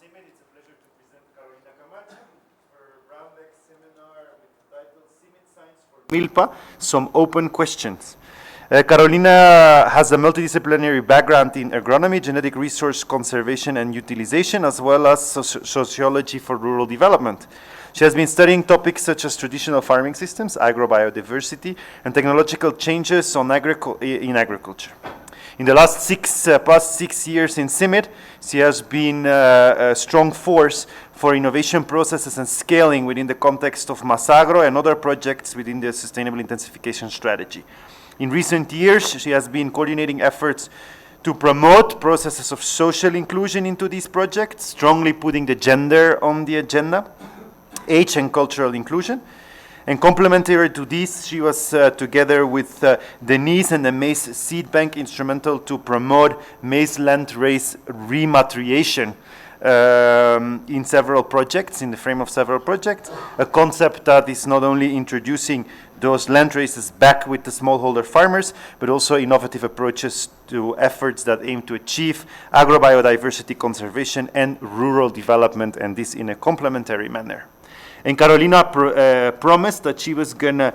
CIMMYT. It's a pleasure to present Carolina Camacho for Brownback seminar with the title CIMMYT Science for Milpa, Some Open Questions. Carolina has a multidisciplinary background in agronomy, genetic resource conservation and utilization, as well as sociology for rural development. She has been studying topics such as traditional farming systems, agrobiodiversity, and technological changes in agriculture. In the last past six years in CIMMYT, she has been a strong force for innovation processes and scaling within the context of Masagro and other projects within the sustainable intensification strategy. In recent years, she has been coordinating efforts to promote processes of social inclusion into these projects, strongly putting the gender on the agenda, age and cultural inclusion. And complementary to this, she was together with Denise and the Maize Seed Bank instrumental to promote maize land race rematriation in several projects, in the frame of several projects, a concept that is not only introducing those land races back with the smallholder farmers, but also innovative approaches to efforts that aim to achieve agrobiodiversity conservation and rural development, and this in a complementary manner. And Carolina promised that she was gonna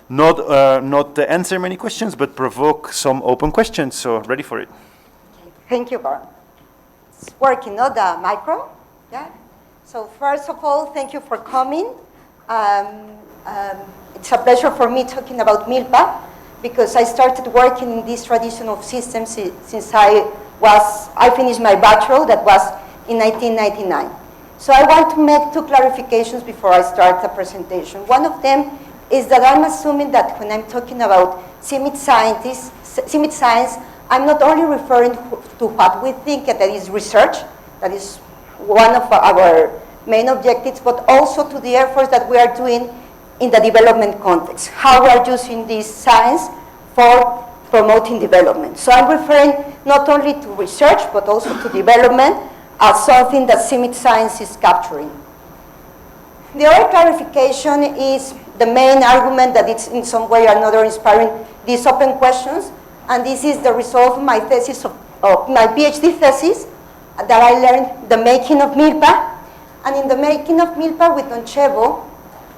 not answer many questions, but provoke some open questions. So ready for it. Thank you, Carl. It's working, not the micro. Yeah. So first of all, thank you for coming. It's a pleasure for me talking about milpa, because I started working in this tradition of systems since I finished my bachelor. That was in 1999. So I want to make two clarifications before I start the presentation. One of them is that I'm assuming that when I'm talking about CIMMYT science, I'm not only referring to what we think that is research, that is one of our main objectives, but also to the efforts that we are doing in the development context, how we are using this science for promoting development. So I'm referring not only to research, but also to development as something that CIMMYT science is capturing. The other clarification is the main argument that it's in some way or another inspiring these open questions, and this is the result of my thesis, of my PhD thesis, that I learned the making of milpa. And in the making of milpa with Don Chevo,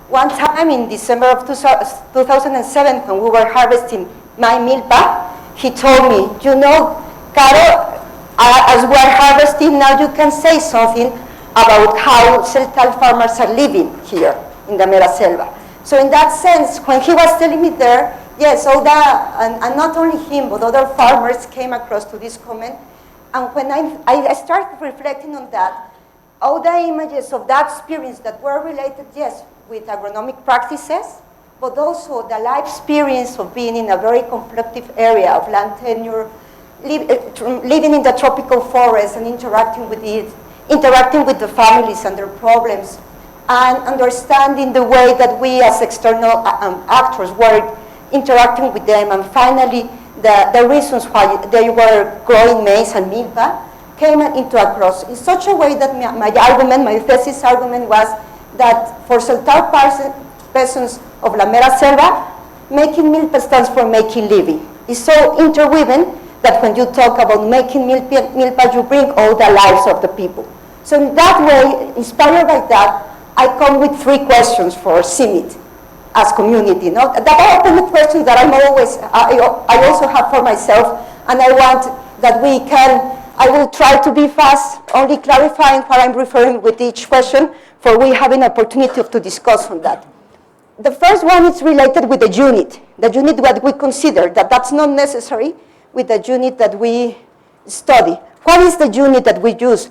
one time in December of 2007, when we were harvesting my milpa, he told me, you know, Caro, as we are harvesting now, you can say something about how Celtal farmers are living here in the Mera Selva. So in that sense, when he was telling me there, yes, all that, and not only him, but other farmers came across to this comment. And when I started reflecting on that, all the images of that experience that were related, yes, with agronomic practices, but also the life experience of being in a very conflictive area of land tenure, living in the tropical forest and interacting with the families and their problems, and understanding the way that we as external actors were interacting with them, and finally the reasons why they were growing maize and milpa came into a cross in such a way that my thesis argument was that for Celtal persons of La Mera Selva, making milpa stands for making living. It's so interwoven that when you talk about making milpa, you bring all the lives of the people. So in that way, inspired by that, I come with three questions for CIMMYT as community. No? That are open questions that I also have for myself, and I want that I will try to be fast, only clarifying what I'm referring with each question, for we have an opportunity to discuss on that. The first one is related with the unit that we consider, that's not necessary with the unit that we study. What is the unit that we use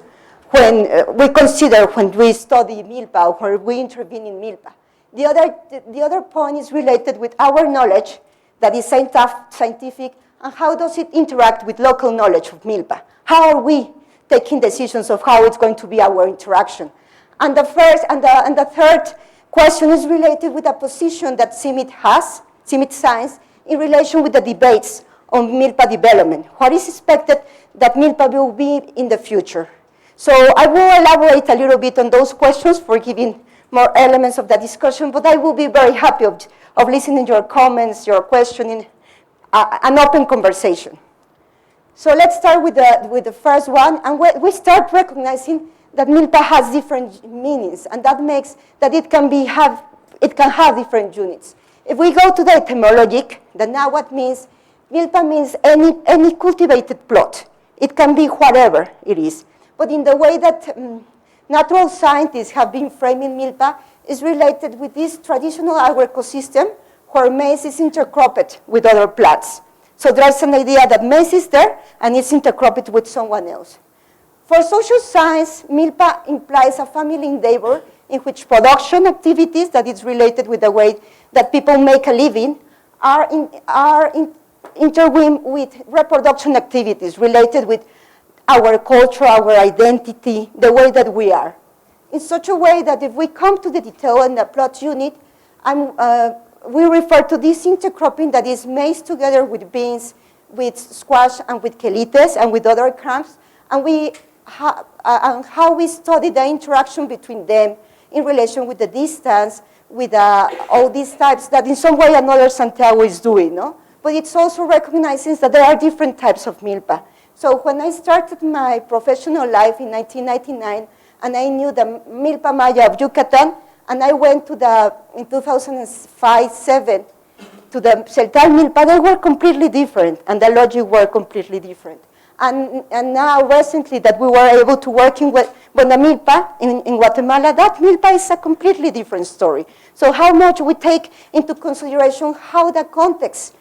when we consider when we study milpa or when we intervene in milpa? The other point is related with our knowledge that is scientific, and how does it interact with local knowledge of milpa? How are we taking decisions of how it's going to be our interaction? And the third question is related with a position that CIMMYT has, CIMMYT science, in relation with the debates on milpa development. What is expected that milpa will be in the future? So I will elaborate a little bit on those questions for giving more elements of the discussion, but I will be very happy of listening to your comments, your questioning, an open conversation. So let's start with the first one, and we start recognizing that milpa has different meanings, and that makes that it can have different units. If we go to the etymologic, the Nahuatl means, milpa means any cultivated plot. It can be whatever it is. But in the way that natural scientists have been framing milpa is related with this traditional agroecosystem where maize is intercropped with other plants. So there's an idea that maize is there and it's intercropped with someone else. For social science, milpa implies a family endeavor in which production activities that is related with the way that people make a living are interwoven with reproduction activities related with our culture, our identity, the way that we are. In such a way that if we come to the detail in the plot unit, we refer to this intercropping that is maize together with beans, with squash, and with quelites, and with other crops, and how we study the interaction between them in relation with the distance, with all these types that in some way or another Santiago is doing, no? But it's also recognizing that there are different types of milpa. So when I started my professional life in 1999, and I knew the milpa maya of Yucatan, and I went to in 2005-07, to the Celtal milpa, they were completely different, and the logic were completely different. And now recently that we were able to work with the milpa in Guatemala, that milpa is a completely different story. So how much we take into consideration how the context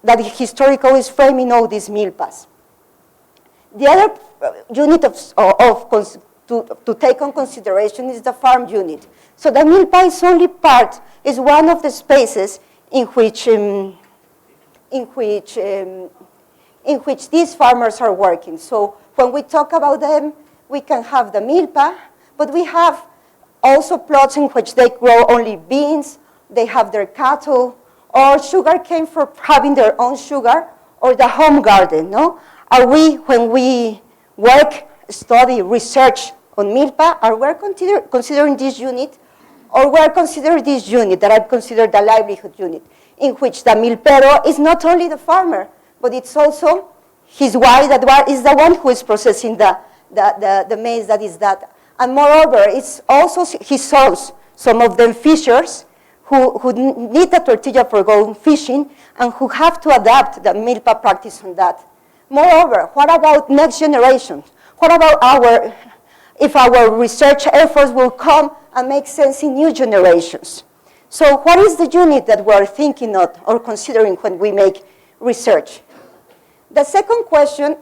that historical is framing all these milpas. The other unit to take on consideration is the farm unit. So the milpa is one of the spaces in which these farmers are working. So when we talk about them, we can have the milpa, but we have also plots in which they grow only beans, they have their cattle, or sugarcane for having their own sugar, or the home garden, no? When we work, study, research on milpa, are we considering this unit, or we're considering this unit that I consider the livelihood unit, in which the milpero is not only the farmer, but it's also his wife that is the one who is processing the maize that is that. And moreover, it's also his sons, some of them fishers, who need a tortilla for going fishing and who have to adapt the milpa practice on that. Moreover, what about next generation? What about if our research efforts will come and make sense in new generations? So what is the unit that we're thinking of or considering when we make research? The second question,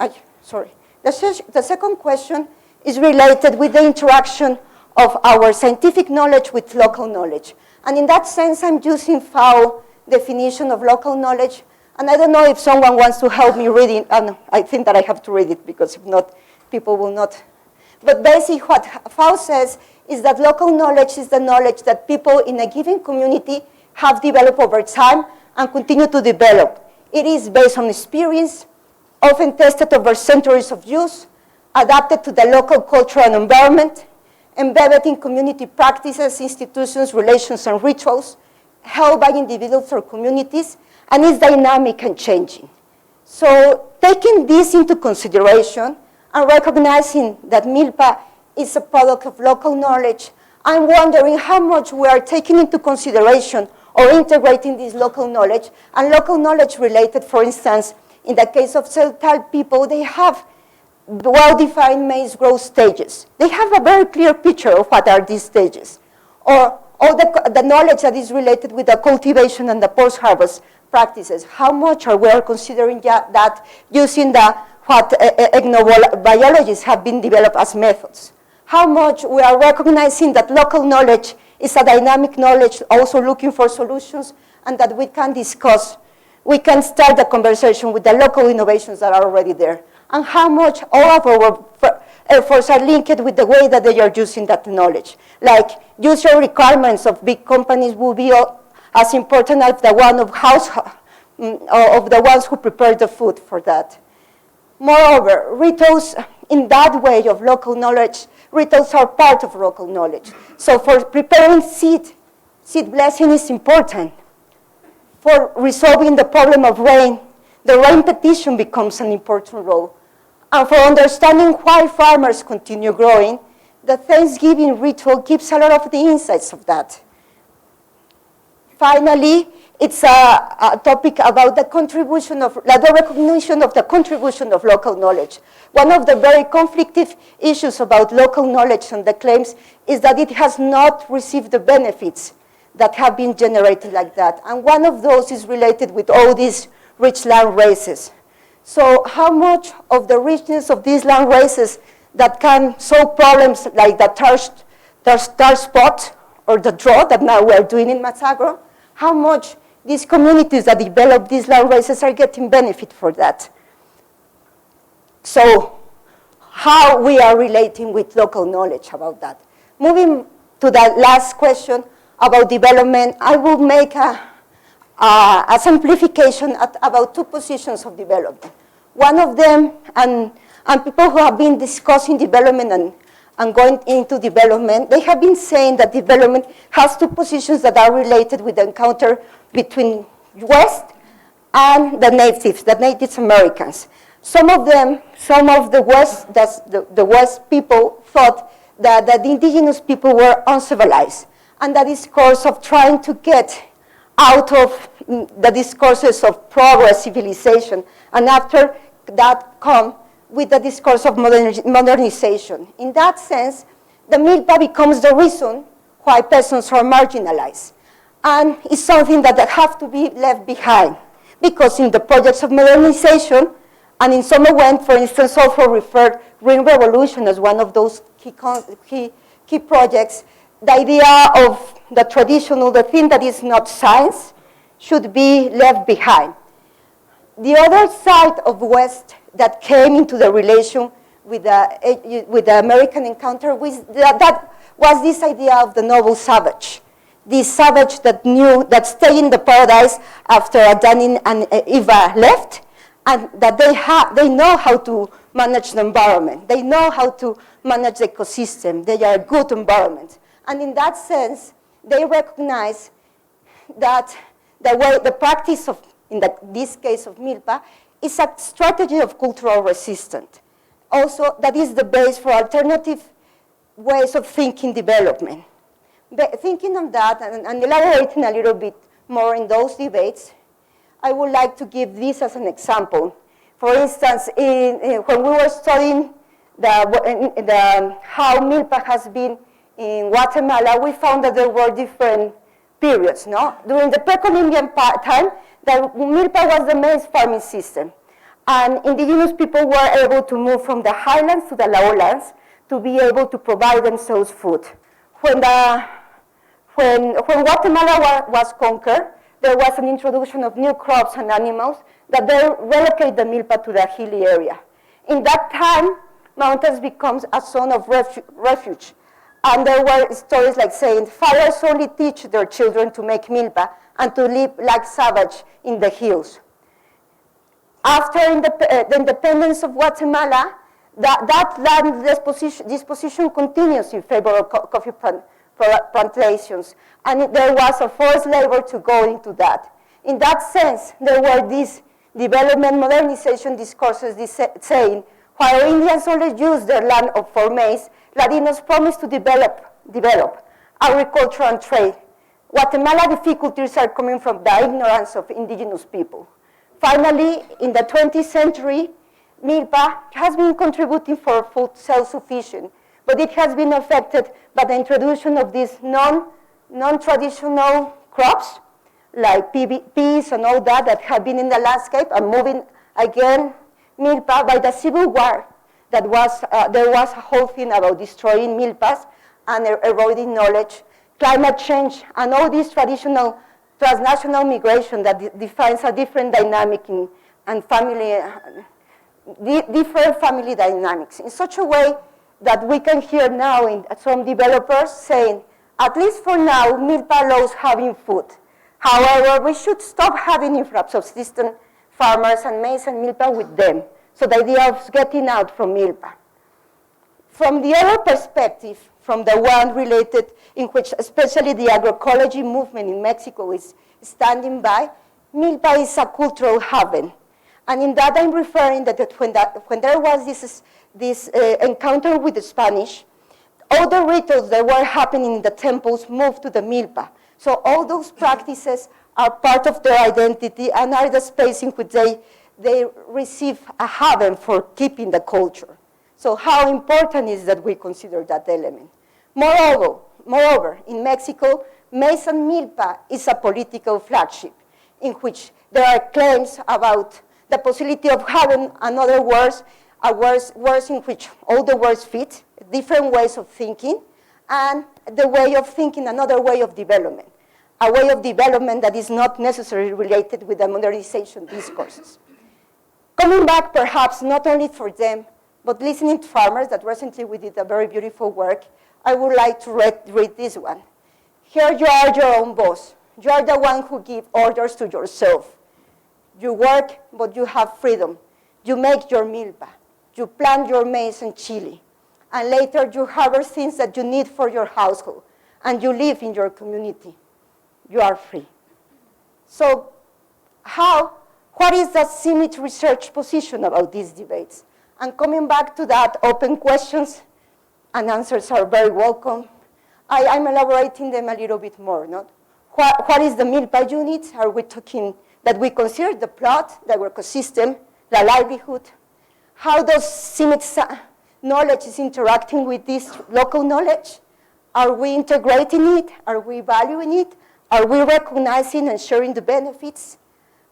the second question is related with the interaction of our scientific knowledge with local knowledge. And in that sense, I'm using FAO definition of local knowledge. And I don't know if someone wants to help me read it. I think that I have to read it because if not, people will not. But basically what FAO says is that local knowledge is the knowledge that people in a given community have developed over time and continue to develop. It is based on experience, often tested over centuries of use, adapted to the local culture and environment, embedded in community practices, institutions, relations, and rituals, held by individuals or communities, and is dynamic and changing. So taking this into consideration and recognizing that milpa is a product of local knowledge, I'm wondering how much we are taking into consideration or integrating this local knowledge, and local knowledge related, for instance, in the case of Celtal people, they have well-defined maize growth stages. They have a very clear picture of what are these stages. Or all the knowledge that is related with the cultivation and the post-harvest practices. How much are we considering that using what ethnobiologists have been developed as methods? How much we are recognizing that local knowledge is a dynamic knowledge, also looking for solutions, and that we can discuss, we can start the conversation with the local innovations that are already there. And how much all of our efforts are linked with the way that they are using that knowledge. Like user requirements of big companies will be as important as the one of of the ones who prepare the food for that. Moreover, rituals in that way of local knowledge, rituals are part of local knowledge. So for preparing seed blessing is important. For resolving the problem of rain, the rain petition becomes an important role. And for understanding why farmers continue growing, the Thanksgiving ritual gives a lot of the insights of that. Finally, it's a topic about the recognition of the contribution of local knowledge. One of the very conflictive issues about local knowledge and the claims is that it has not received the benefits that have been generated like that. And one of those is related with all these rich land races. So how much of the richness of these land races that can solve problems like the tar spot or the drought that now we're doing in Matsagro, how much these communities that develop these land races are getting benefit for that. So how we are relating with local knowledge about that. Moving to the last question about development, I will make a simplification about two positions of development. One of them, and people who have been discussing development and going into development, they have been saying that development has two positions that are related with the encounter between West and the natives, the Native Americans. Some of the West people thought that the indigenous people were uncivilized, and that discourse of trying to get out of the discourses of progress, civilization, and after that come with the discourse of modernization. In that sense, the milpa becomes the reason why peasants are marginalized. And it's something that have to be left behind, because in the projects of modernization, and in some event, for instance, also referred Green Revolution as one of those key projects, the idea of the traditional, the thing that is not science, should be left behind. The other side of West that came into the relation with the American encounter that was this idea of the noble savage. This savage that stayed in the paradise after Adam and Eve left, and that they know how to manage the environment. They know how to manage the ecosystem. They are good environments. And in that sense, they recognize that the practice of, in this case of milpa, is a strategy of cultural resistance. Also, that is the base for alternative ways of thinking development. Thinking on that and elaborating a little bit more in those debates, I would like to give this as an example. For instance, when we were studying how milpa has been in Guatemala, we found that there were different periods. No? During the pre-Columbian time, the milpa was the main farming system. And indigenous people were able to move from the highlands to the lowlands to be able to provide themselves food. When Guatemala was conquered, there was an introduction of new crops and animals that they relocate the milpa to the hilly area. In that time, mountains becomes a zone of refuge. And there were stories like saying, fathers only teach their children to make milpa and to live like savage in the hills. After the independence of Guatemala, that land disposition continues in favor of coffee plantations. And there was a forced labor to go into that. In that sense, there were these development modernization discourses saying, while Indians only use their land for maize, Latinos promise to develop agriculture and trade. Guatemala difficulties are coming from the ignorance of indigenous people. Finally, in the 20th century, milpa has been contributing for food self-sufficient, but it has been affected by the introduction of these non-traditional crops, like peas and all that have been in the landscape, and moving again milpa by the Civil War. There was a whole thing about destroying milpas and eroding knowledge, climate change, and all these traditional transnational migration that defines a different dynamic and family, different family dynamics in such a way that we can hear now in some developers saying, at least for now, milpa allows having food. However, we should stop having infra-subsistence farmers and maize and milpa with them. So the idea of getting out from milpa. From the other perspective, from the one related in which especially the agroecology movement in Mexico is standing by, milpa is a cultural haven. And in that, I'm referring that when there was this encounter with the Spanish, all the rituals that were happening in the temples moved to the milpa. So all those practices are part of their identity and are the space in which they receive a haven for keeping the culture. So how important is that we consider that element? Moreover, in Mexico, maize and milpa is a political flagship in which there are claims about the possibility of having another words in which all the words fit, different ways of thinking, and the way of thinking, another way of development, a way of development that is not necessarily related with the modernization discourses. Coming back, perhaps, not only for them, but listening to farmers, that recently we did a very beautiful work, I would like to read this one. Here you are your own boss. You are the one who gives orders to yourself. You work, but you have freedom. You make your milpa. You plant your maize and chili. And later you harvest things that you need for your household. And you live in your community. You are free. So what is the CIMMYT research position about these debates? And coming back to that, open questions and answers are very welcome. I'm elaborating them a little bit more. What is the milpa unit? Are we talking that we consider the plot, the ecosystem, the livelihood? How does CIMMYT knowledge is interacting with this local knowledge? Are we integrating it? Are we valuing it? Are we recognizing and sharing the benefits?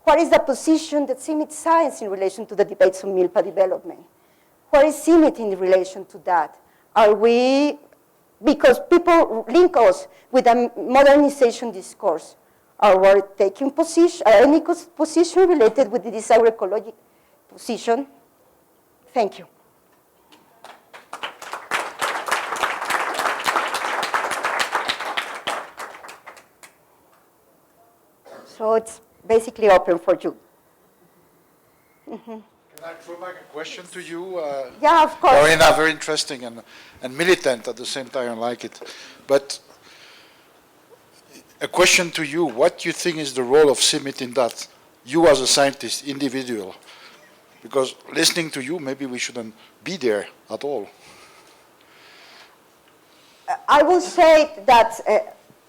What is the position that CIMMYT science in relation to the debates on milpa development? Where is CIMMYT in relation to that? Are we, because people link us with a modernization discourse, are we taking any position related with this agroecologic position? Thank you. So it's basically open for you. Mm-hmm. Can I throw back a question to you? Yeah, of course. Carolina, very interesting and militant at the same time, I like it. But a question to you, what do you think is the role of CIMMYT in that? You as a scientist, individual, because listening to you, maybe we shouldn't be there at all. I will say that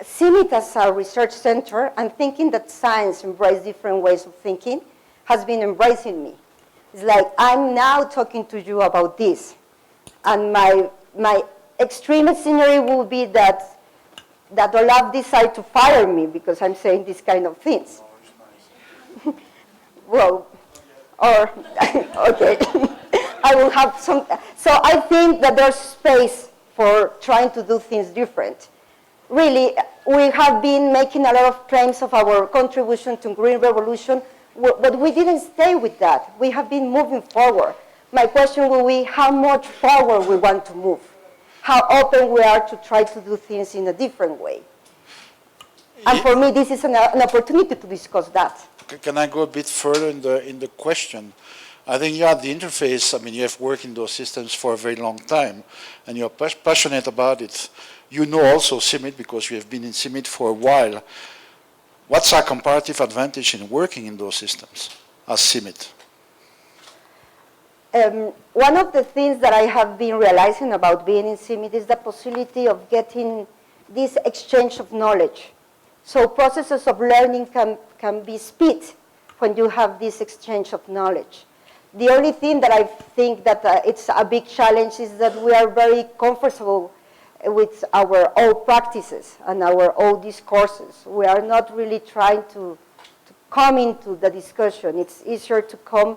CIMMYT as a research center, and thinking that science embraces different ways of thinking, has been embracing me. It's like I'm now talking to you about this. And my extreme scenario will be that Olaf decide to fire me because I'm saying these kind of things. Well, or, okay. I will have some, so I think that there's space for trying to do things different. Really, we have been making a lot of claims of our contribution to green revolution, but we didn't stay with that. We have been moving forward. My question will be how much forward we want to move, how open we are to try to do things in a different way. And for me, this is an opportunity to discuss that. Can I go a bit further in the question? I think, yeah, the interface, I mean, you have worked in those systems for a very long time, and you're passionate about it. You know also CIMMYT because you have been in CIMMYT for a while. What's our comparative advantage in working in those systems as CIMMYT? One of the things that I have been realizing about being in CIMMYT is the possibility of getting this exchange of knowledge. So processes of learning can be speed when you have this exchange of knowledge. The only thing that I think that it's a big challenge is that we are very comfortable with our old practices and our old discourses. We are not really trying to come into the discussion. It's easier to come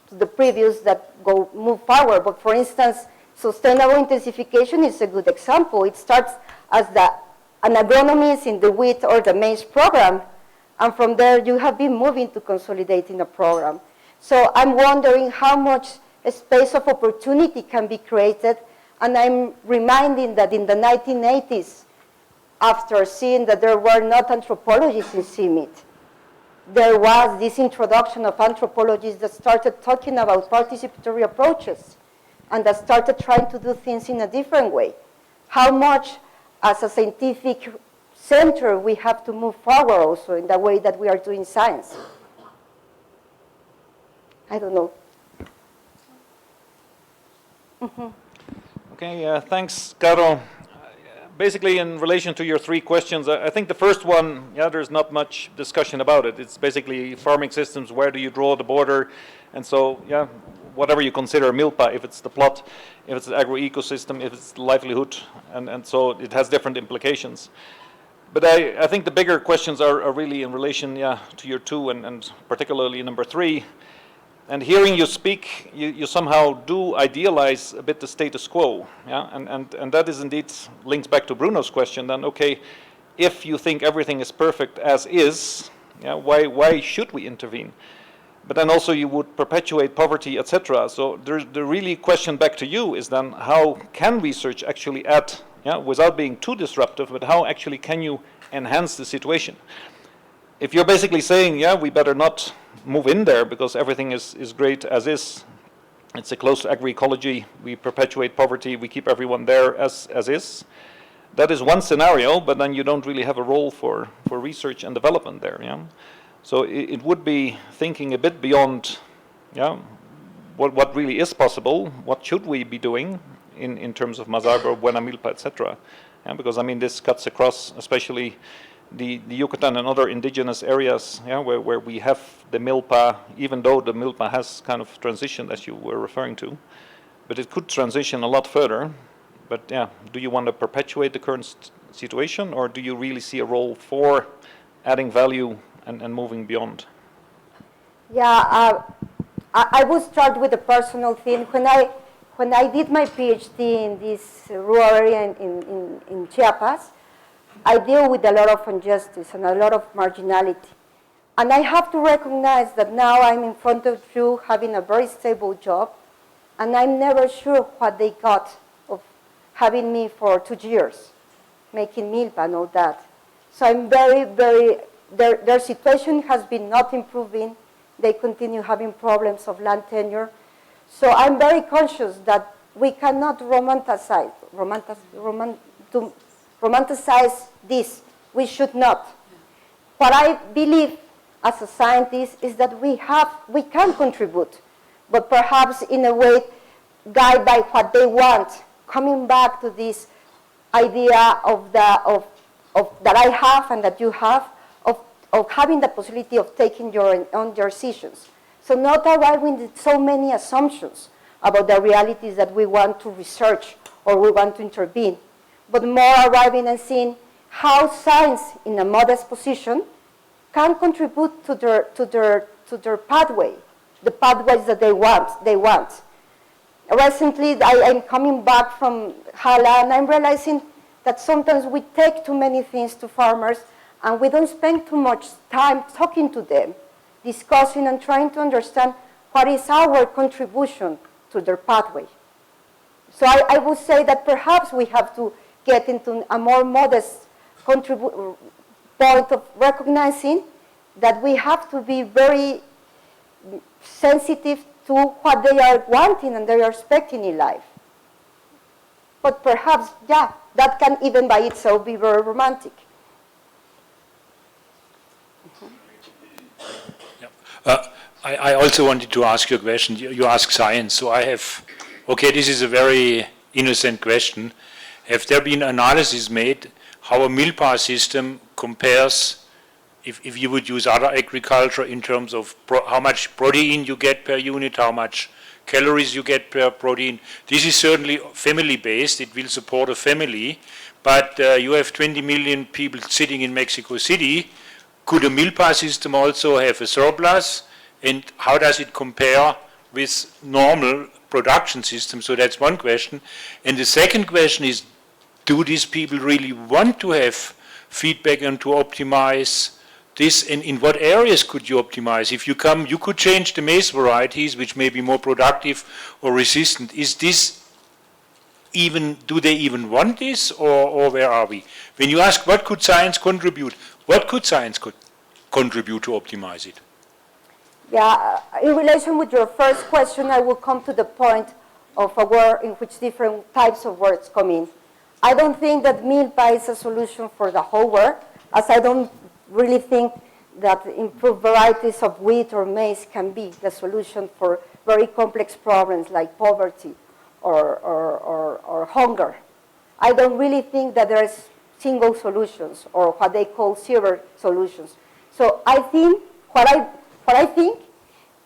to the previous that move forward. But for instance, sustainable intensification is a good example. It starts as an agronomist in the wheat or the maize program, and from there you have been moving to consolidating a program. So I'm wondering how much a space of opportunity can be created, and I'm reminding that in the 1980s, after seeing that there were not anthropologists in CIMMYT, there was this introduction of anthropologists that started talking about participatory approaches and that started trying to do things in a different way. How much, as a scientific center, we have to move forward also in the way that we are doing science. I don't know. Okay, thanks, Caro. Basically, in relation to your three questions, I think the first one, yeah, there's not much discussion about it. It's basically farming systems, where do you draw the border? And so, yeah, whatever you consider milpa, if it's the plot, if it's the agro-ecosystem, if it's the livelihood, and so it has different implications. But I think the bigger questions are really in relation, yeah, to your two and particularly number three. And hearing you speak, you somehow do idealize a bit the status quo, yeah? And that is indeed links back to Bruno's question. Then, okay, if you think everything is perfect as is, yeah, why should we intervene? But then also you would perpetuate poverty, etc. So the really question back to you is then, how can research actually add, yeah, without being too disruptive, but how actually can you enhance the situation? If you're basically saying, yeah, we better not move in there because everything is great as is, it's a close agroecology, we perpetuate poverty, we keep everyone there as is, that is one scenario, but then you don't really have a role for research and development there. Yeah? So it would be thinking a bit beyond, yeah, what really is possible, what should we be doing in terms of Mazagro, Buena Milpa, etc. Yeah, because I mean this cuts across especially the Yucatan and other indigenous areas, yeah, where we have the milpa, even though the milpa has kind of transitioned as you were referring to, but it could transition a lot further. But yeah, do you want to perpetuate the current situation, or do you really see a role for adding value and moving beyond? Yeah, I will start with a personal thing. When I did my PhD in this rural area in Chiapas, I deal with a lot of injustice and a lot of marginality. And I have to recognize that now I'm in front of you having a very stable job, and I'm never sure what they got of having me for 2 years, making milpa and all that. So I'm their situation has been not improving. They continue having problems of land tenure. So I'm very conscious that we cannot romanticize this. We should not. What I believe as a scientist is that we can contribute, but perhaps in a way guided by what they want, coming back to this idea that I have and that you have, of having the possibility of taking your own decisions. So not arriving with so many assumptions about the realities that we want to research or we want to intervene, but more arriving and seeing how science, in a modest position, can contribute to their pathway, the pathways that they want. Recently, I'm coming back from Hala, and I'm realizing that sometimes we take too many things to farmers, and we don't spend too much time talking to them, discussing and trying to understand what is our contribution to their pathway. So I would say that perhaps we have to get into a more modest point of recognizing that we have to be very sensitive to what they are wanting and they are expecting in life. But perhaps, yeah, that can even by itself be very romantic. I also wanted to ask you a question. You ask science, so I have, okay, this is a very innocent question. Have there been analysis made how a milpa system compares, if you would use other agriculture, in terms of how much protein you get per unit, how much calories you get per protein? This is certainly family-based. It will support a family, but you have 20 million people sitting in Mexico City. Could a milpa system also have a surplus? And how does it compare with normal production systems? So that's one question. And the second question is, do these people really want to have feedback and to optimize this? And in what areas could you optimize? If you come, you could change the maize varieties, which may be more productive or resistant. Is this even, do they even want this, or where are we? When you ask what could science contribute, what could science contribute to optimize it? Yeah, in relation with your first question, I will come to the point of a word in which different types of words come in. I don't think that milpa is a solution for the whole world, as I don't really think that improved varieties of wheat or maize can be the solution for very complex problems like poverty or hunger. I don't really think that there's single solutions or what they call silver solutions. So I think, what I think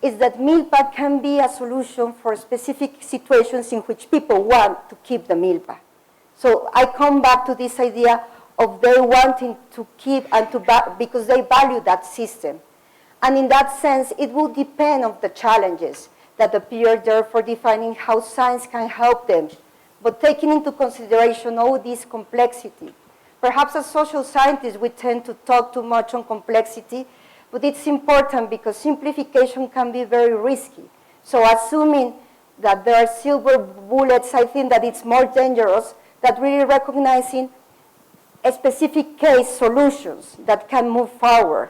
is that milpa can be a solution for specific situations in which people want to keep the milpa. So I come back to this idea of they wanting to keep and because they value that system. And in that sense, it will depend on the challenges that appear there for defining how science can help them, but taking into consideration all this complexity. Perhaps as social scientists, we tend to talk too much on complexity, but it's important because simplification can be very risky. So assuming that there are silver bullets, I think that it's more dangerous than really recognizing a specific case solutions that can move forward.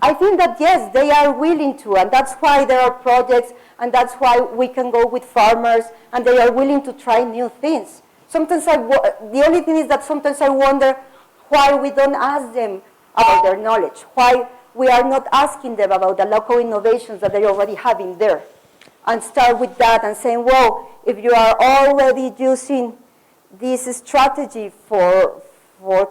I think that, yes, they are willing to, and that's why there are projects, and that's why we can go with farmers, and they are willing to try new things. Sometimes the only thing is that sometimes I wonder why we don't ask them about their knowledge, why we are not asking them about the local innovations that they already have in there, and start with that and saying, well, if you are already using this strategy for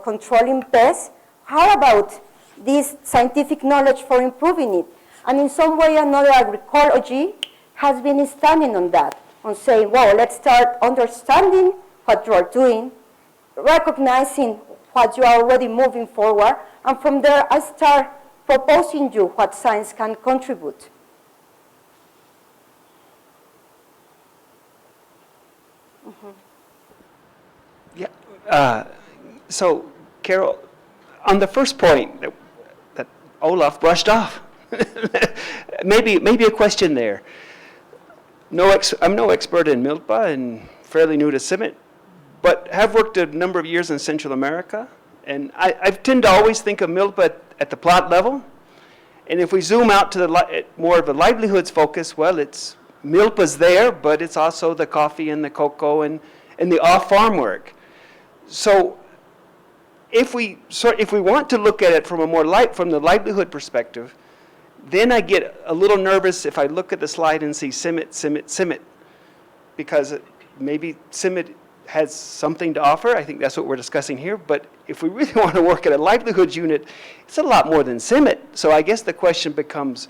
controlling pests, how about this scientific knowledge for improving it? And in some way or another, agroecology has been standing on that, on saying, well, let's start understanding what you are doing, recognizing what you are already moving forward, and from there I start proposing you what science can contribute. Yeah. So, Carol, on the first point that Olaf brushed off, maybe a question there. I'm no expert in milpa and fairly new to CIMMYT, but have worked a number of years in Central America, and I tend to always think of milpa at the plot level. And if we zoom out to more of a livelihoods focus, well, it's milpa's there, but it's also the coffee and the cocoa and the off-farm work. So if we want to look at it from from the livelihood perspective, then I get a little nervous if I look at the slide and see CIMMYT, because maybe CIMMYT has something to offer. I think that's what we're discussing here. But if we really want to work at a livelihoods unit, it's a lot more than CIMMYT. So I guess the question becomes,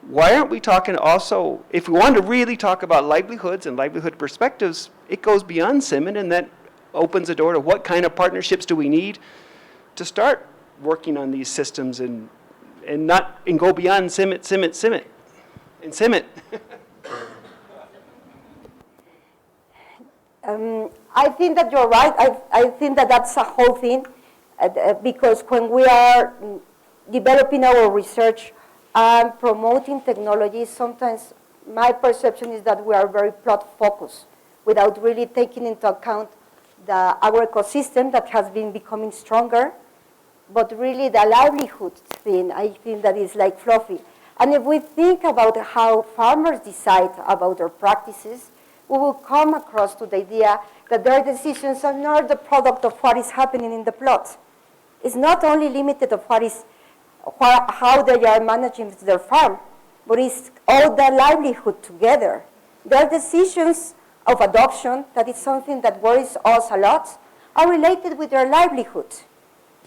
why aren't we talking also, if we want to really talk about livelihoods and livelihood perspectives, it goes beyond CIMMYT, and that opens a door to what kind of partnerships do we need to start working on these systems and go beyond CIMMYT. I think that you're right. I think that that's a whole thing, because when we are developing our research and promoting technology, sometimes my perception is that we are very plot focused without really taking into account our ecosystem that has been becoming stronger, but really the livelihood thing, I think that is like fluffy. And if we think about how farmers decide about their practices, we will come across to the idea that their decisions are not the product of what is happening in the plot. It's not only limited of how they are managing their farm, but it's all their livelihood together. Their decisions of adoption, that is something that worries us a lot, are related with their livelihood.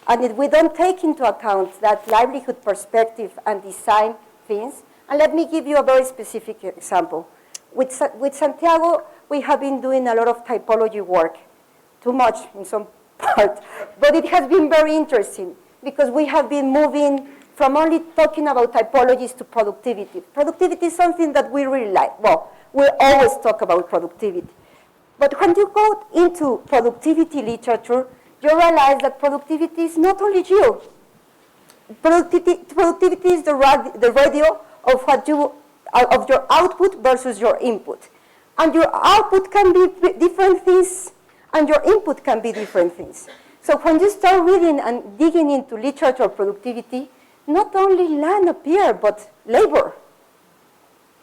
And if we don't take into account that livelihood perspective and design things, and let me give you a very specific example. With Santiago, we have been doing a lot of typology work, too much in some part, but it has been very interesting because we have been moving from only talking about typologies to productivity. Productivity is something that we really like. Well, we always talk about productivity. But when you go into productivity literature, you realize that productivity is not only you. Productivity is the ratio of your output versus your input. And your output can be different things, and your input can be different things. So when you start reading and digging into literature productivity, not only land appears, but labor.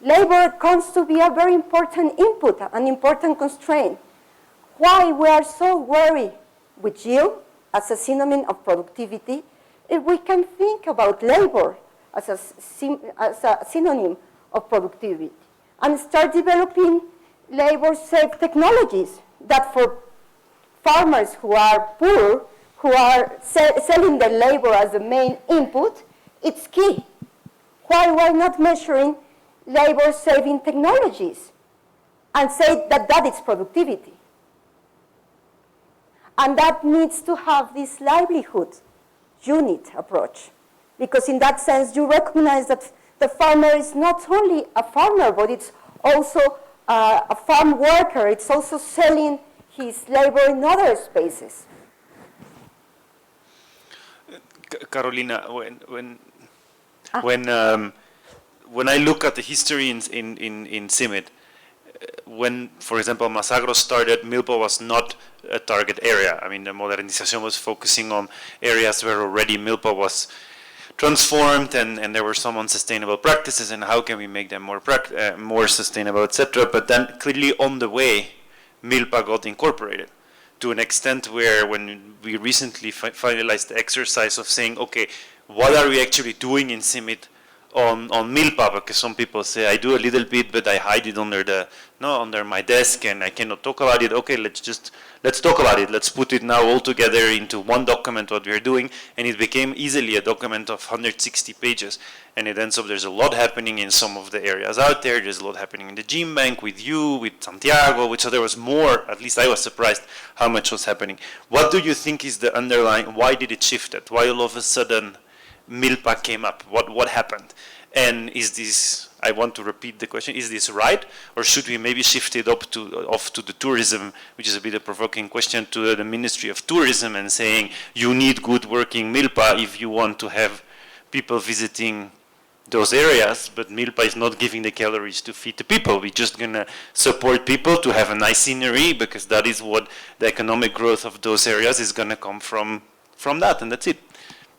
Labor comes to be a very important input, an important constraint. Why we are so worried with yield as a synonym of productivity, if we can think about labor as a synonym of productivity, and start developing labor-safe technologies that for farmers who are poor, who are selling their labor as the main input, it's key. Why not measuring labor-saving technologies and say that that is productivity? And that needs to have this livelihood unit approach, because in that sense you recognize that the farmer is not only a farmer, but it's also a farm worker. It's also selling his labor in other spaces. Carolina, when I look at the history in CIMMYT, when, for example, Masagro started, milpa was not a target area. I mean, the modernization was focusing on areas where already milpa was transformed, and there were some unsustainable practices, and how can we make them more sustainable, etc. But then clearly on the way, milpa got incorporated to an extent where when we recently finalized the exercise of saying, okay, what are we actually doing in CIMMYT on milpa? Because some people say, I do a little bit, but I hide it under my desk and I cannot talk about it. Okay, let's talk about it. Let's put it now all together into one document, what we're doing, and it became easily a document of 160 pages. And it ends up, there's a lot happening in some of the areas out there. There's a lot happening in the gene bank with you, with Santiago, so there was more. At least I was surprised how much was happening. What do you think is the underlying, why did it shift it? Why all of a sudden milpa came up? What happened? And is this, I want to repeat the question, is this right? Or should we maybe shift it off to the tourism, which is a bit of a provoking question, to the Ministry of Tourism, and saying you need good working milpa if you want to have people visiting those areas, but milpa is not giving the calories to feed the people. We're just going to support people to have a nice scenery, because that is what the economic growth of those areas is going to come from that, and that's it.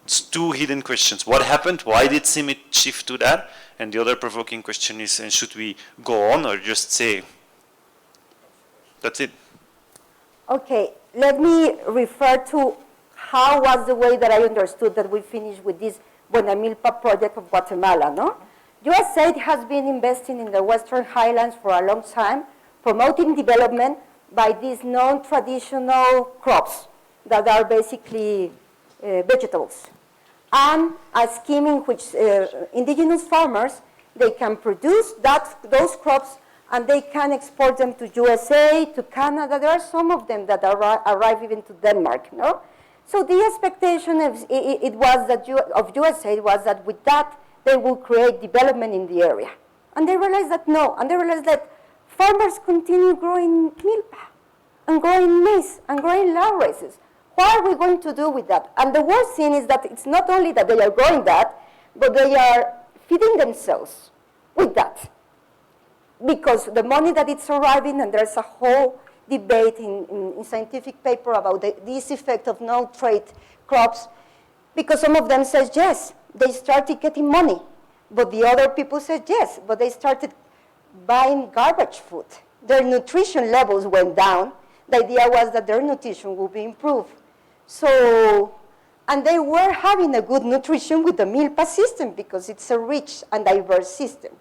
It's two hidden questions. What happened? Why did CIMMYT shift to that? And the other provoking question is, and should we go on or just say, that's it? Okay, let me refer to how was the way that I understood that we finished with this Buena Milpa project of Guatemala, no? USAID has been investing in the Western Highlands for a long time, promoting development by these non-traditional crops that are basically vegetables. And a scheme in which indigenous farmers, they can produce those crops and they can export them to USA, to Canada. There are some of them that arrive even to Denmark, no? So the expectation of USAID was that with that, they will create development in the area. And they realized that no, and they realized that farmers continue growing milpa, and growing maize, and growing lawraces. What are we going to do with that? And the worst thing is that it's not only that they are growing that, but they are feeding themselves with that. Because the money that it's arriving, and there's a whole debate in scientific paper about this effect of no-trade crops, because some of them says yes, they started getting money, but the other people said yes, but they started buying garbage food. Their nutrition levels went down. The idea was that their nutrition would be improved. So, and they were having a good nutrition with the milpa system because it's a rich and diverse system.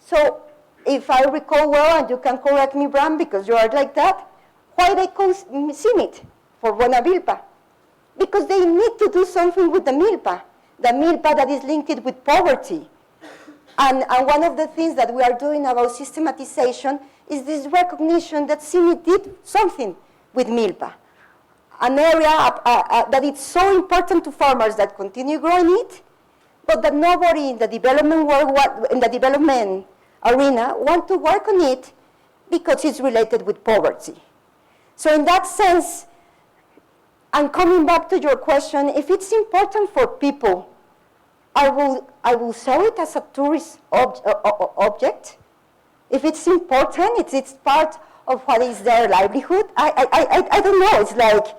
So, if I recall well, and you can correct me, Bram, because you are like that, why they call CIMMYT for Buena Milpa? Because they need to do something with the milpa that is linked with poverty. And one of the things that we are doing about systematization is this recognition that CIMMYT did something with milpa. An area that is so important to farmers that continue growing it, but that nobody in the development world, in the development arena, want to work on it because it's related with poverty. So in that sense, and coming back to your question, if it's important for people, I will sell it as a tourist object. If it's important, it's part of what is their livelihood. I don't know. It's like,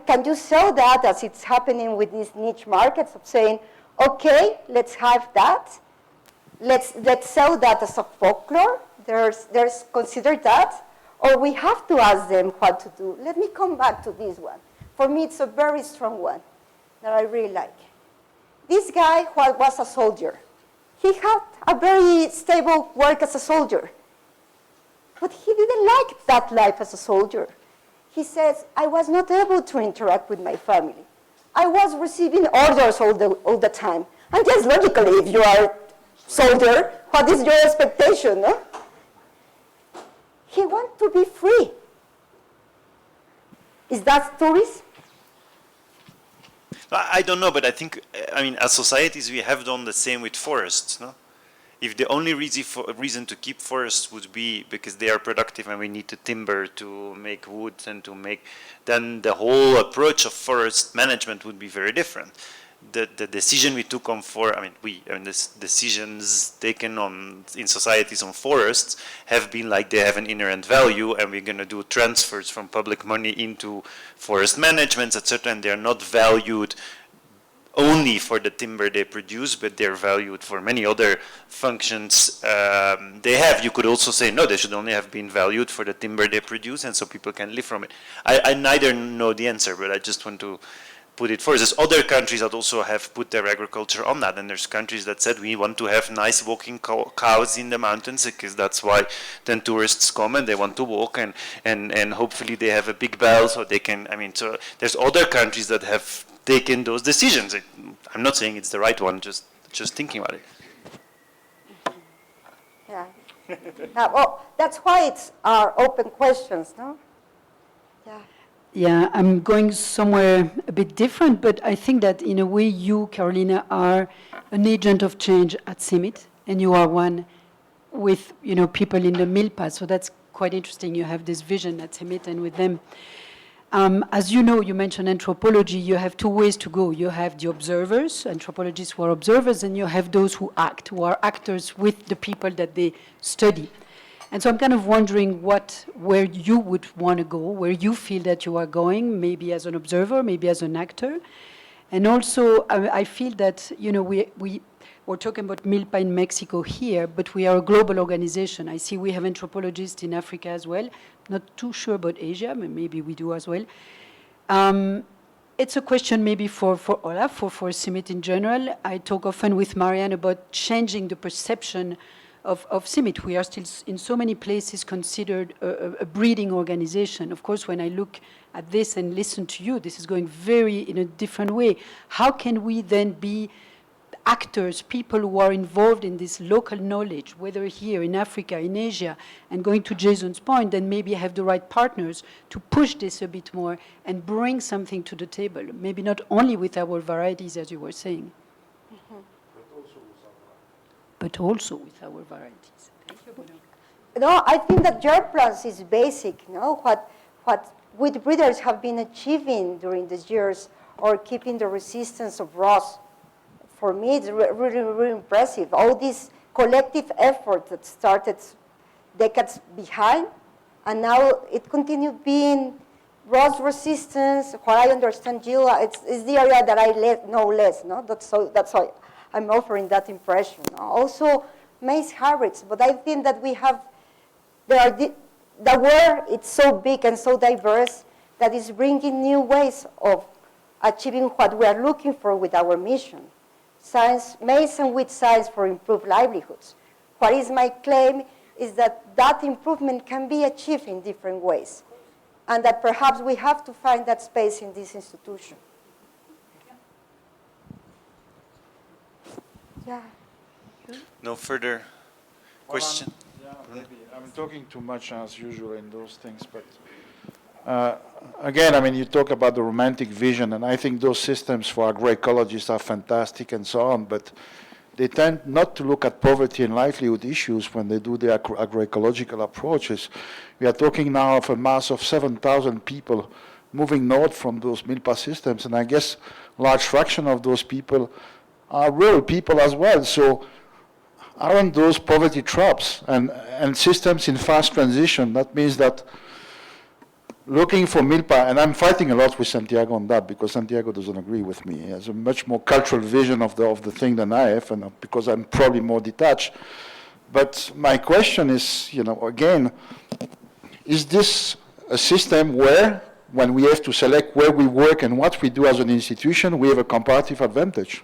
can you sell that as it's happening with these niche markets of saying, okay, let's have that. Let's sell that as a folklore. There's consider that. Or we have to ask them what to do. Let me come back to this one. For me, it's a very strong one that I really like. this guy who was a soldier. He had a very stable work as a soldier. But he didn't like that life as a soldier. He says, I was not able to interact with my family. I was receiving orders all the time. And just logically, if you are a soldier, what is your expectation, no? He wants to be free. Is that tourism? I don't know, but I think, I mean, as societies, we have done the same with forests, no? If the only reason to keep forests would be because they are productive and we need to timber to make wood and to make, then the whole approach of forest management would be very different. The decision we took on the decisions taken on in societies on forests have been like they have an inherent value, and we're going to do transfers from public money into forest management, etc. And they're not valued only for the timber they produce, but they're valued for many other functions they have. You could also say, no, they should only have been valued for the timber they produce, and so people can live from it. I neither know the answer, but I just want to put it forth. There's other countries that also have put their agriculture on that, and there's countries that said we want to have nice walking cows in the mountains because that's why then tourists come and they want to walk, and hopefully they have a big bell so they can, so there's other countries that have taken those decisions. I'm not saying it's the right one, just thinking about it. Yeah. Well, that's why it's our open questions, no? Yeah. Yeah, I'm going somewhere a bit different, but I think that in a way you, Carolina, are an agent of change at CIMMYT, and you are one with, people in the milpa, so that's quite interesting. You have this vision at CIMMYT and with them. As you know, you mentioned anthropology, you have two ways to go. You have the observers, anthropologists who are observers, and you have those who act, who are actors with the people that they study. And so I'm kind of wondering where you would want to go, where you feel that you are going, maybe as an observer, maybe as an actor. And also, I feel that, we're talking about milpa in Mexico here, but we are a global organization. I see we have anthropologists in Africa as well. Not too sure about Asia, but maybe we do as well. It's a question maybe for Olaf, for CIMMYT in general. I talk often with Marianne about changing the perception of CIMMYT. We are still in so many places considered a breeding organization. Of course, when I look at this and listen to you, this is going very in a different way. How can we then be actors, people who are involved in this local knowledge, whether here in Africa, in Asia, and going to Jason's point, then maybe have the right partners to push this a bit more and bring something to the table, maybe not only with our varieties, as you were saying, but also with our varieties. Thank you, Bruno. No, I think that germplasm is basic, no? What wheat breeders have been achieving during these years, or keeping the resistance of rust. For me, it's really, really impressive. All this collective effort that started decades behind, and now it continued being rust resistance. What I understand, Jill, it's the area that I know less. No, that's why I'm offering that impression. Also, maize hybrids, but I think that the world it's so big and so diverse that is bringing new ways of achieving what we are looking for with our mission. Science, maize and wheat science for improved livelihoods. What is my claim is that improvement can be achieved in different ways, and that perhaps we have to find that space in this institution. Yeah. No further question? Maybe I'm talking too much as usual in those things, but again, you talk about the romantic vision, and I think those systems for agroecologists are fantastic and so on, but they tend not to look at poverty and livelihood issues when they do their agroecological approaches. We are talking now of a mass of 7,000 people moving north from those milpa systems, and I guess a large fraction of those people are rural people as well. So aren't those poverty traps and systems in fast transition? That means that looking for milpa, and I'm fighting a lot with Santiago on that because Santiago doesn't agree with me. He has a much more cultural vision of the thing than I have, and because I'm probably more detached. But my question is, again, is this a system where, when we have to select where we work and what we do as an institution, we have a comparative advantage?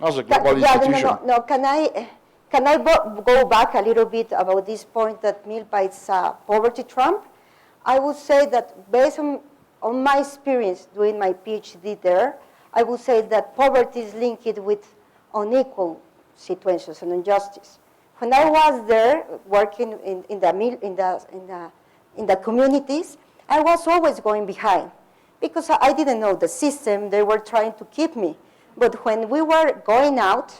As a global institution. No, can I go back a little bit about this point that milpa is a poverty trump? I would say that based on my experience doing my PhD there, I would say that poverty is linked with unequal situations and injustice. When I was there working in the communities, I was always going behind because I didn't know the system. They were trying to keep me. But when we were going out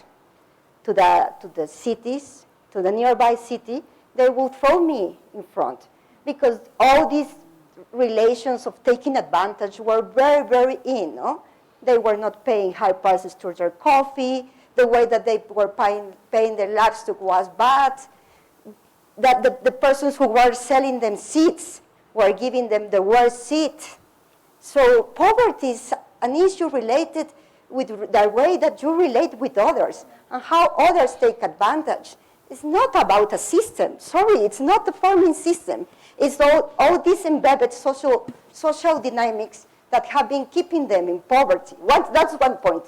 to the cities, to the nearby city, they would throw me in front because all these relations of taking advantage were very, very in. No? They were not paying high prices for their coffee. The way that they were paying their livestock was bad. That the persons who were selling them seeds were giving them the worst seed. So poverty is an issue related with the way that you relate with others and how others take advantage. It's not about a system. Sorry, it's not the farming system. It's all these embedded social dynamics that have been keeping them in poverty. That's one point.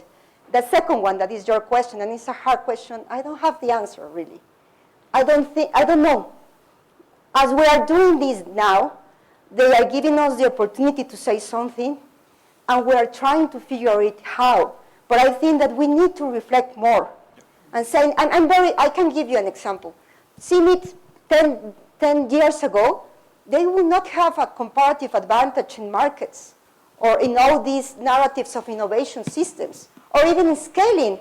The second one, that is your question, and it's a hard question, I don't have the answer, really. I don't know. As we are doing this now, they are giving us the opportunity to say something, and we are trying to figure it how. But I think that we need to reflect more. And saying, I can give you an example. CIMMYT 10 years ago, they would not have a comparative advantage in markets or in all these narratives of innovation systems, or even in scaling.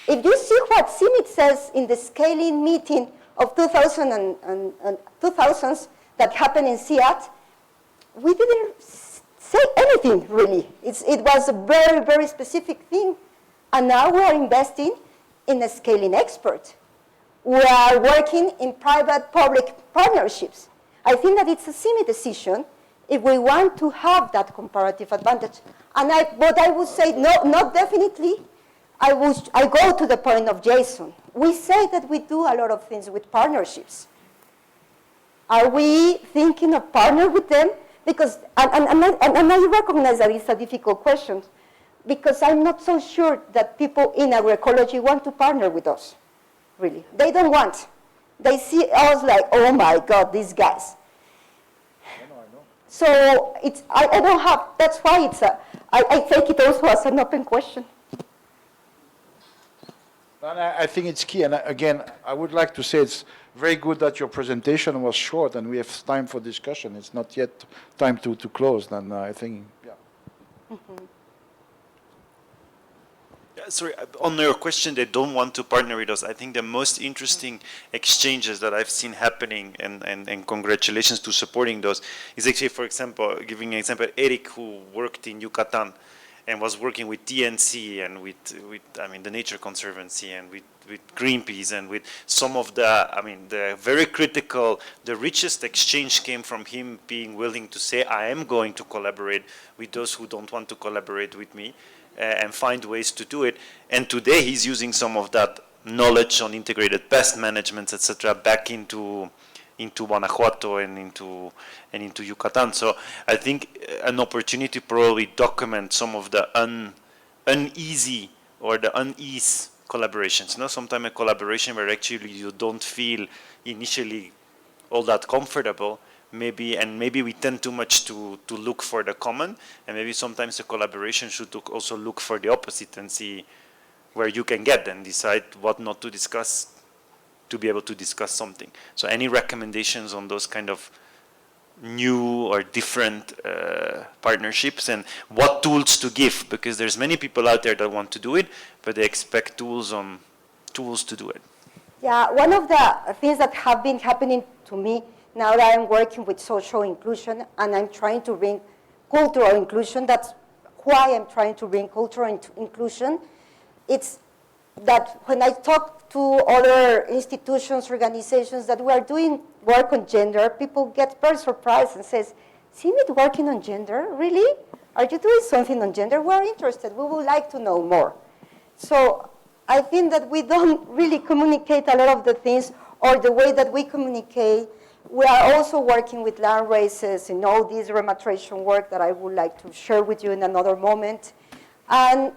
If you see what CIMMYT says in the scaling meeting of 2000s that happened in CIAT, we didn't say anything, really. It was a very, very specific thing. And now we are investing in a scaling expert. We are working in private-public partnerships. I think that it's a CIMMYT decision if we want to have that comparative advantage. And but I would say, no, not definitely. I go to the point of Jason. We say that we do a lot of things with partnerships. Are we thinking of partner with them? Because, and I recognize that it's a difficult question, because I'm not so sure that people in agroecology want to partner with us, really. They don't want. They see us like, oh my God, these guys. I know. So I don't have, that's why I take it also as an open question. And I think it's key, and again, I would like to say it's very good that your presentation was short and we have time for discussion. It's not yet time to close, and I think, yeah. Mm-hmm. Sorry, on your question, they don't want to partner with us. I think the most interesting exchanges that I've seen happening, and congratulations to supporting those, is actually, for example, giving an example, Eric, who worked in Yucatan and was working with TNC and with the Nature Conservancy and with Greenpeace and with some of the very critical, the richest exchange came from him being willing to say, I am going to collaborate with those who don't want to collaborate with me. And find ways to do it. And today he's using some of that knowledge on integrated pest management, etc., back into Guanajuato and into Yucatan. So I think an opportunity to probably document some of the uneasy or the unease collaborations. Sometimes a collaboration where actually you don't feel initially all that comfortable. Maybe we tend too much to look for the common, and maybe sometimes the collaboration should also look for the opposite and see where you can get and decide what not to discuss to be able to discuss something. So any recommendations on those kind of new or different partnerships, and what tools to give, because there's many people out there that want to do it, but they expect tools to do it. Yeah, one of the things that have been happening to me now that I'm working with social inclusion and I'm trying to bring cultural inclusion, that's why I'm trying to bring cultural inclusion. It's that when I talk to other institutions, organizations that we are doing work on gender, people get very surprised and says, CIMMYT working on gender? Really? Are you doing something on gender? We're interested. We would like to know more. So I think that we don't really communicate a lot of the things, or the way that we communicate. We are also working with land races and all this rematration work that I would like to share with you in another moment. And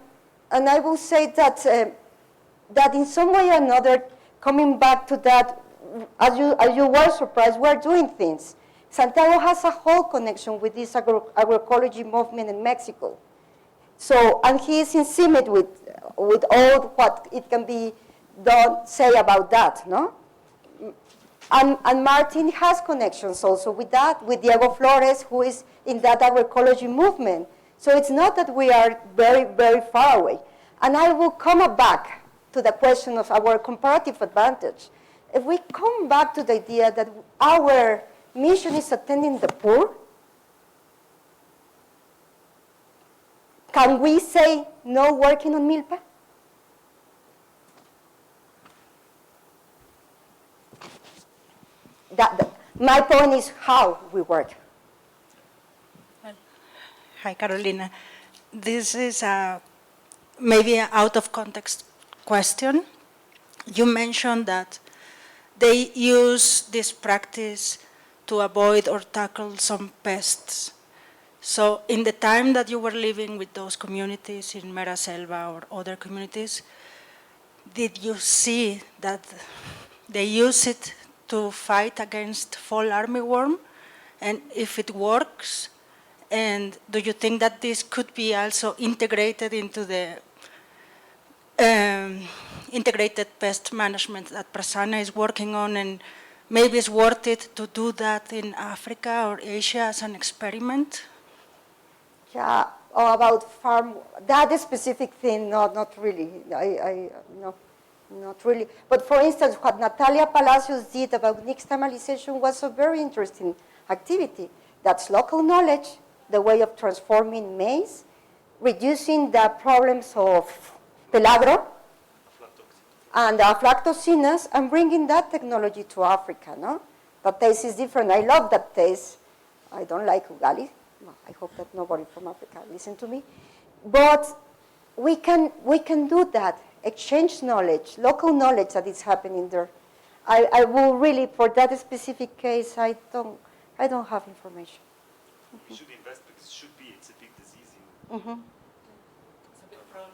I will say that that in some way or another, coming back to that, as you were surprised, we're doing things. Santiago has a whole connection with this agroecology movement in Mexico. So, and he is in CIMMYT with all what it can be done, say about that, no? And Martin has connections also with that, with Diego Flores, who is in that agroecology movement. So it's not that we are very, very far away. And I will come back to the question of our comparative advantage. If we come back to the idea that our mission is attending the poor, can we say no working on milpa? My point is how we work. Hi, Carolina. This is maybe an out of context question. You mentioned that they use this practice to avoid or tackle some pests. So in the time that you were living with those communities in Mera Selva or other communities, did you see that they use it to fight against fall armyworm? And if it works, and do you think that this could be also integrated into the integrated pest management that Prasanna is working on, and maybe it's worth it to do that in Africa or Asia as an experiment? Yeah, about farm, that specific thing, no, not really. No, not really. But for instance, what Natalia Palacios did about nixtamalization was a very interesting activity. That's local knowledge, the way of transforming maize, reducing the problems of pelagro and aflatoxinase, and bringing that technology to Africa, no? That taste is different. I love that taste. I don't like ugali. I hope that nobody from Africa listen to me. But we can do that, exchange knowledge, local knowledge that is happening there. I will really, for that specific case, I don't have information. We should invest because it should be, it's a big disease. It's a big problem.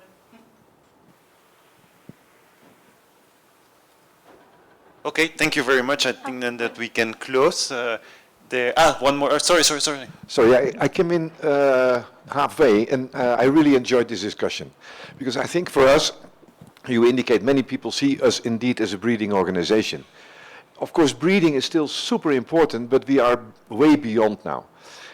Okay, thank you very much. I think then that we can close. One more. Sorry. Sorry, I came in halfway, and I really enjoyed this discussion, because I think for us, you indicate many people see us indeed as a breeding organization. Of course, breeding is still super important, but we are way beyond now.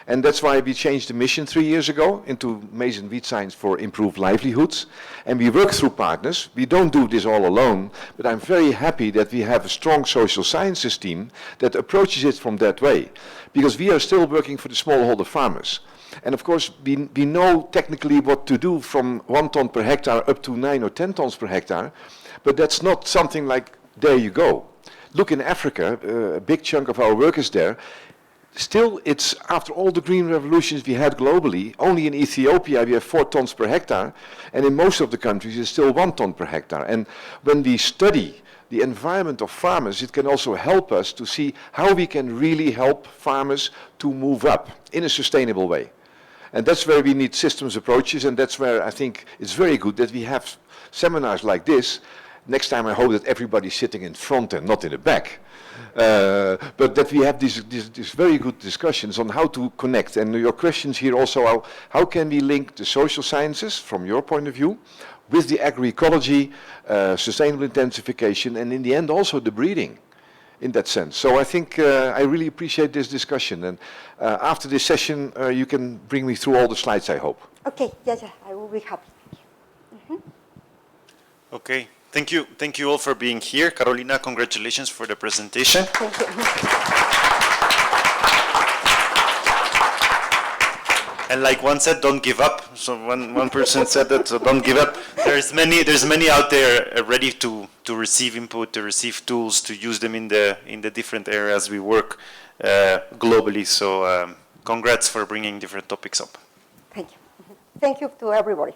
And that's why we changed the mission 3 years ago into maize and wheat science for improved livelihoods. And we work through partners. We don't do this all alone, but I'm very happy that we have a strong social sciences team that approaches it from that way. Because we are still working for the smallholder farmers. And of course, we know technically what to do from 1 ton per hectare up to 9 or 10 tons per hectare, but that's not something like, there you go. Look in Africa, a big chunk of our work is there. Still, it's after all the green revolutions we had globally, only in Ethiopia we have 4 tons per hectare, and in most of the countries it's still 1 ton per hectare. And when we study the environment of farmers, it can also help us to see how we can really help farmers to move up in a sustainable way. And that's where we need systems approaches, and that's where I think it's very good that we have seminars like this. Next time I hope that everybody's sitting in front and not in the back. But that we have these very good discussions on how to connect. And your questions here also, how can we link the social sciences from your point of view with the agroecology, sustainable intensification, and in the end also the breeding in that sense. So I think I really appreciate this discussion. And after this session, you can bring me through all the slides, I hope. Okay, yeah, I will be happy. Okay, thank you all for being here. Carolina, congratulations for the presentation. Thank you. And like one said, don't give up. So one person said that, so don't give up. There's many out there ready to receive input, to receive tools, to use them in the different areas we work globally. So congrats for bringing different topics up. Thank you. Thank you to everybody.